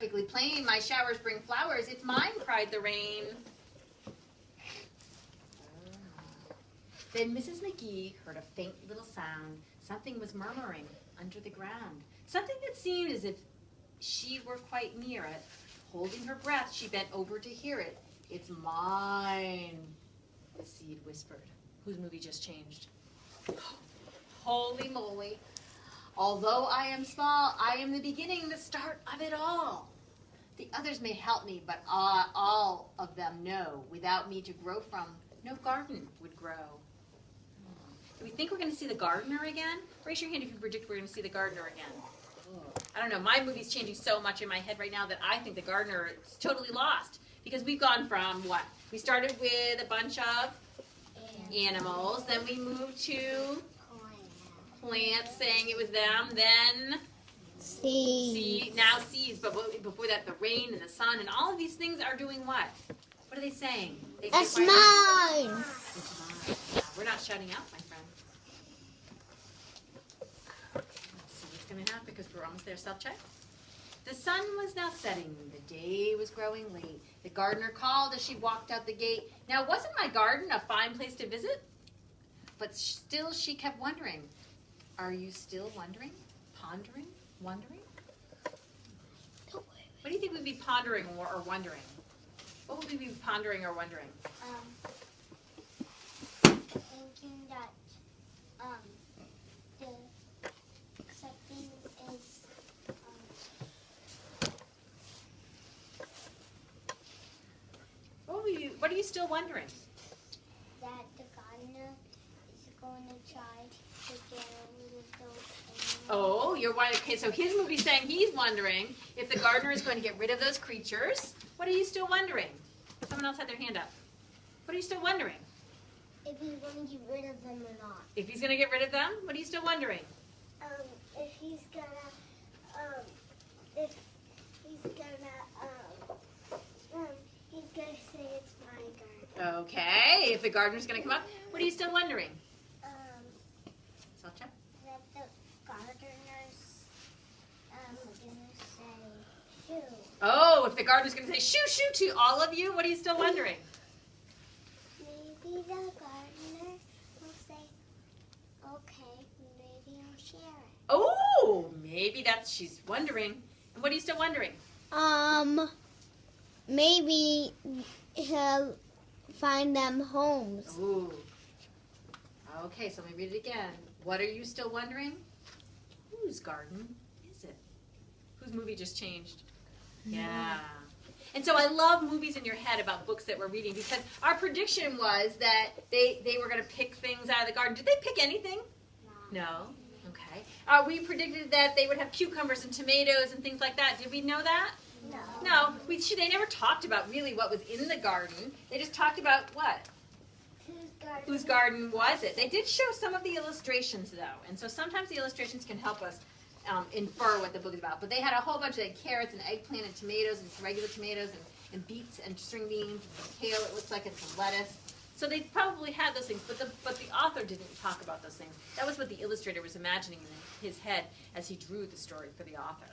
Quickly plain, my showers bring flowers. It's mine, cried the rain. Then Mrs. McGee heard a faint little sound. Something was murmuring under the ground. Something that seemed as if she were quite near it. Holding her breath, she bent over to hear it. It's mine, the seed whispered. Whose movie just changed? Holy moly. Although I am small, I am the beginning, the start of it all. The others may help me, but all of them know without me to grow from, no garden would grow. Do we think we're going to see the gardener again? Raise your hand if you predict we're going to see the gardener again. I don't know. My movie's changing so much in my head right now that I think the gardener is totally lost. Because we've gone from what? We started with a bunch of animals. Then we moved to plants, saying it was them. Then seeds. Now seeds. But before that, the rain and the sun. And all of these things are doing what? What are they saying? It's mine. It's mine. Yeah, we're not shutting out, my friend. Let's see what's going to happen because we're almost there. Self-check. The sun was now setting. The day was growing late. The gardener called as she walked out the gate. Now, wasn't my garden a fine place to visit? But still she kept wondering. Are you still wondering? Pondering? Wondering? What do you think we'd be pondering or wondering? What would we be pondering or wondering? Thinking that the something is What are you still wondering? that the gardener is going to try to get rid of those animals. Oh, you're wondering. Okay, so his movie's saying he's wondering if the gardener is going to get rid of those creatures. What are you still wondering? Someone else had their hand up. What are you still wondering? If he's going to get rid of them or not. If he's going to get rid of them, what are you still wondering? If he's gonna say it's my garden. Okay, if the gardener's going to come up, what are you still wondering? Self-check. That the gardener's gonna say shoo. Oh, if the gardener's going to say shoo shoo to all of you, what are you still wondering? Maybe the gardener will say, okay, maybe I'll share it. Oh, maybe she's wondering. And what are you still wondering? Maybe he'll find them homes. Ooh. Okay, so let me read it again. What are you still wondering? Whose garden is it? Whose movie just changed? Yeah. And so I love movies in your head about books that we're reading because our prediction was that they were going to pick things out of the garden. Did they pick anything? No. Okay. We predicted that they would have cucumbers and tomatoes and things like that. Did we know that? No. They never talked about really what was in the garden. They just talked about what? Whose garden was it? They did show some of the illustrations, though. And so sometimes the illustrations can help us infer what the book is about. But they had a whole bunch of carrots and eggplant and tomatoes and regular tomatoes and beets and string beans and kale, it looks like, and some lettuce. So they probably had those things, but the author didn't talk about those things. That was what the illustrator was imagining in his head as he drew the story for the author.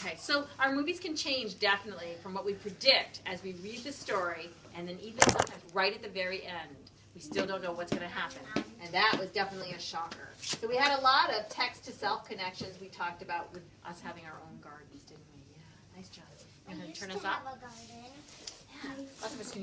Okay, so our movies can change definitely from what we predict as we read the story, and then even sometimes right at the very end, we still don't know what's going to happen. And that was definitely a shocker. So we had a lot of text-to-self connections we talked about with us having our own gardens, didn't we? Yeah, nice job. I You want used to turn to us off? have a garden.